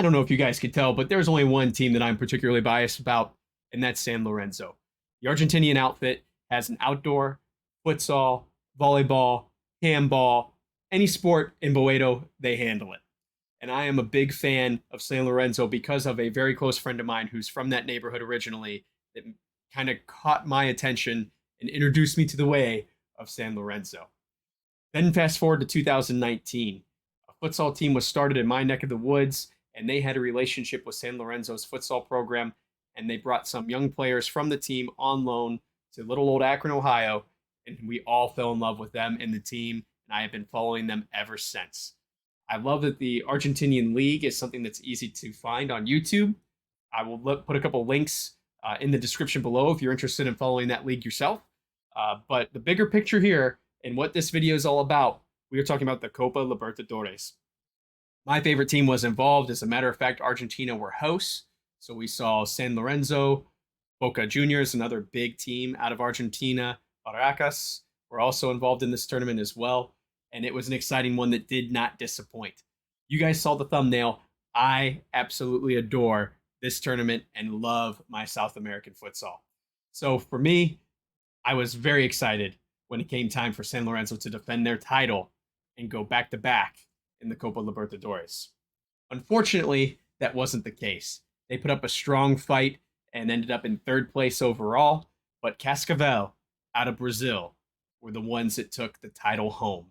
I don't know if you guys could tell, but there's only one team that I'm particularly biased about, and that's San Lorenzo. The Argentinian outfit has an outdoor, futsal, volleyball, handball, any sport in Boedo, they handle it. And I am a big fan of San Lorenzo because of a very close friend of mine who's from that neighborhood originally that kind of caught my attention and introduced me to the way of San Lorenzo. Then fast forward to 2019. A futsal team was started in my neck of the woods, and they had a relationship with San Lorenzo's futsal program, and they brought some young players from the team on loan to little old Akron, Ohio, and we all fell in love with them and the team, and I have been following them ever since. I love that the Argentinian League is something that's easy to find on YouTube. I will put a couple links in the description below if you're interested in following that league yourself. But the bigger picture here and what this video is all about, we are talking about the Copa Libertadores. My favorite team was involved. As a matter of fact, Argentina were hosts. So we saw San Lorenzo, Boca Juniors, another big team out of Argentina. Barracas were also involved in this tournament as well. And it was an exciting one that did not disappoint. You guys saw the thumbnail. I absolutely adore this tournament and love my South American futsal. So for me, I was very excited when it came time for San Lorenzo to defend their title and go back to back in the Copa Libertadores. Unfortunately, that wasn't the case. They put up a strong fight and ended up in third place overall, but Cascavel out of Brazil were the ones that took the title home.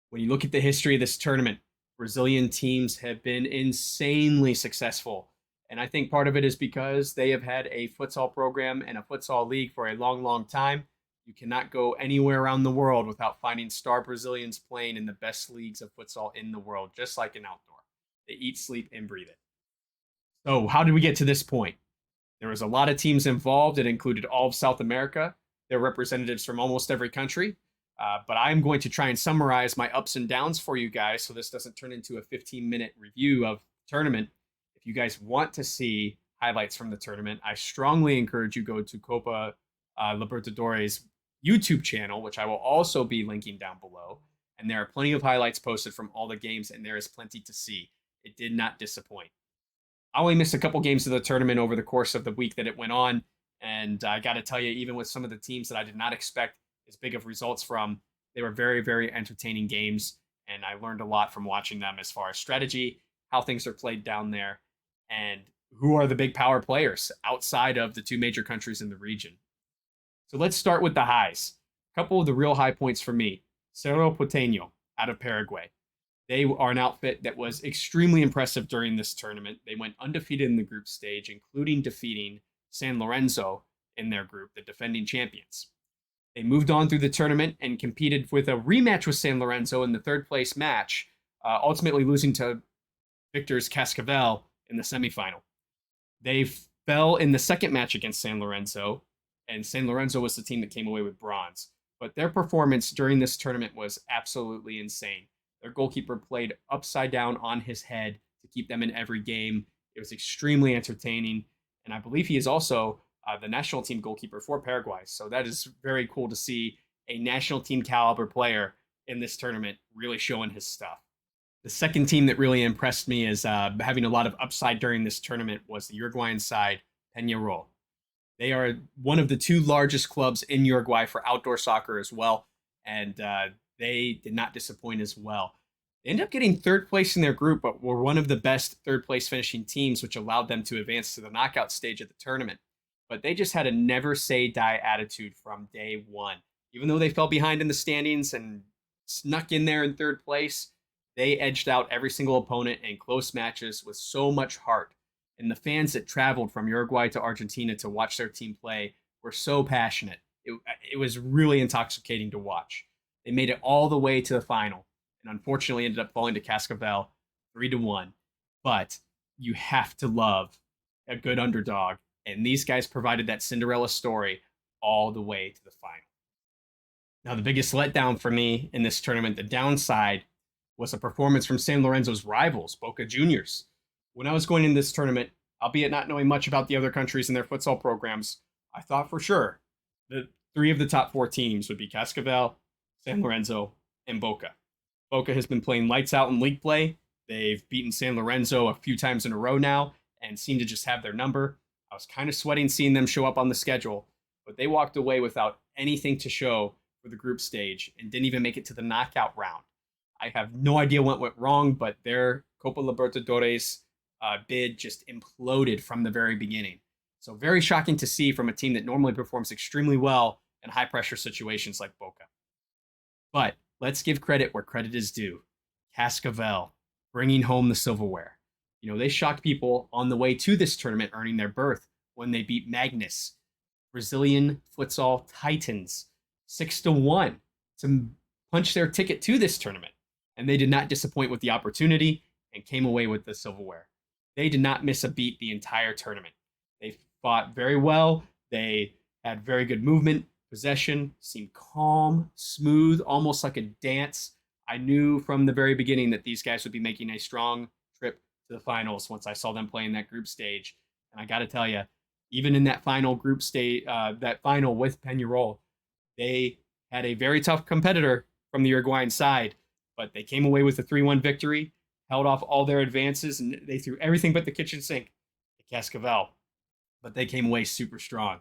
When you look at the history of this tournament, Brazilian teams have been insanely successful. And I think part of it is because they have had a futsal program and a futsal league for a long, long time. You cannot go anywhere around the world without finding star Brazilians playing in the best leagues of futsal in the world, just like an outdoor. They eat, sleep, and breathe it. So how did we get to this point? There was a lot of teams involved. It included all of South America. There were representatives from almost every country. But I'm going to try and summarize my ups and downs for you guys so this doesn't turn into a 15-minute review of the tournament. If you guys want to see highlights from the tournament, I strongly encourage you go to Copa Libertadores YouTube channel, which I will also be linking down below. And there are plenty of highlights posted from all the games, and there is plenty to see. It did not disappoint. I only missed a couple games of the tournament over the course of the week that it went on. And I got to tell you, even with some of the teams that I did not expect as big of results from, they were very, very entertaining games. And I learned a lot from watching them as far as strategy, how things are played down there, and who are the big power players outside of the two major countries in the region. So let's start with the highs. A couple of the real high points for me. Cerro Porteño out of Paraguay. They are an outfit that was extremely impressive during this tournament. They went undefeated in the group stage, including defeating San Lorenzo in their group, the defending champions. They moved on through the tournament and competed with a rematch with San Lorenzo in the third place match, ultimately losing to victors Cascavel in the semifinal. They fell in the second match against San Lorenzo, and San Lorenzo was the team that came away with bronze. But their performance during this tournament was absolutely insane. Their goalkeeper played upside down on his head to keep them in every game. It was extremely entertaining, and I believe he is also the national team goalkeeper for Paraguay. So that is very cool to see a national team caliber player in this tournament really showing his stuff. The second team that really impressed me as having a lot of upside during this tournament was the Uruguayan side, Peñarol. They are one of the two largest clubs in Uruguay for outdoor soccer as well, and they did not disappoint as well. They ended up getting third place in their group, but were one of the best third place finishing teams, which allowed them to advance to the knockout stage of the tournament. But they just had a never say die attitude from day one. Even though they fell behind in the standings and snuck in there in third place. They edged out every single opponent in close matches with so much heart. And the fans that traveled from Uruguay to Argentina to watch their team play were so passionate. It was really intoxicating to watch. They made it all the way to the final and unfortunately ended up falling to Cascavel 3-1. But you have to love a good underdog. And these guys provided that Cinderella story all the way to the final. Now, the biggest letdown for me in this tournament, the downside, was a performance from San Lorenzo's rivals, Boca Juniors. When I was going in this tournament, albeit not knowing much about the other countries and their futsal programs, I thought for sure that 3 of the top 4 teams would be Cascavel, San Lorenzo, and Boca. Boca has been playing lights out in league play. They've beaten San Lorenzo a few times in a row now and seem to just have their number. I was kind of sweating seeing them show up on the schedule, but they walked away without anything to show for the group stage and didn't even make it to the knockout round. I have no idea what went wrong, but their Copa Libertadores bid just imploded from the very beginning. So very shocking to see from a team that normally performs extremely well in high pressure situations like Boca. But let's give credit where credit is due. Cascavel bringing home the silverware. You know, they shocked people on the way to this tournament, earning their berth when they beat Magnus, Brazilian futsal titans, 6-1 to punch their ticket to this tournament. And they did not disappoint with the opportunity and came away with the silverware. They did not miss a beat the entire tournament. They fought very well. They had very good movement. Possession seemed calm, smooth, almost like a dance. I knew from the very beginning that these guys would be making a strong trip to the finals once I saw them play in that group stage. And I got to tell you, even in that final group stage, that final with Peñarol, they had a very tough competitor from the Uruguayan side, but they came away with a 3-1 victory, held off all their advances, and they threw everything but the kitchen sink at Cascavel. But they came away super strong.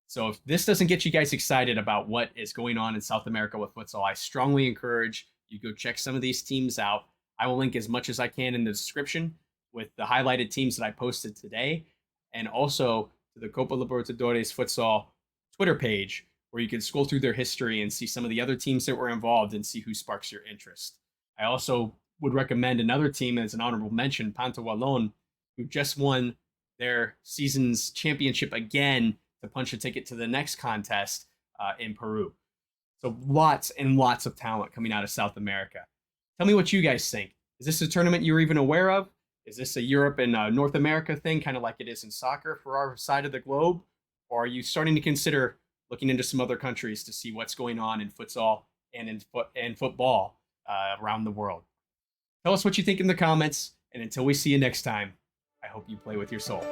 So if this doesn't get you guys excited about what is going on in South America with futsal, I strongly encourage you go check some of these teams out. I will link as much as I can in the description with the highlighted teams that I posted today, and also to the Copa Libertadores futsal Twitter page, where you can scroll through their history and see some of the other teams that were involved and see who sparks your interest. I also would recommend another team as an honorable mention, Pantavalon, who just won their season's championship again to punch a ticket to the next contest in Peru. So lots and lots of talent coming out of South America. Tell me what you guys think. Is this a tournament you're even aware of? Is this a Europe and North America thing, kind of like it is in soccer for our side of the globe? Or are you starting to consider looking into some other countries to see what's going on in futsal and in football around the world? Tell us what you think in the comments, and until we see you next time, I hope you play with your soul.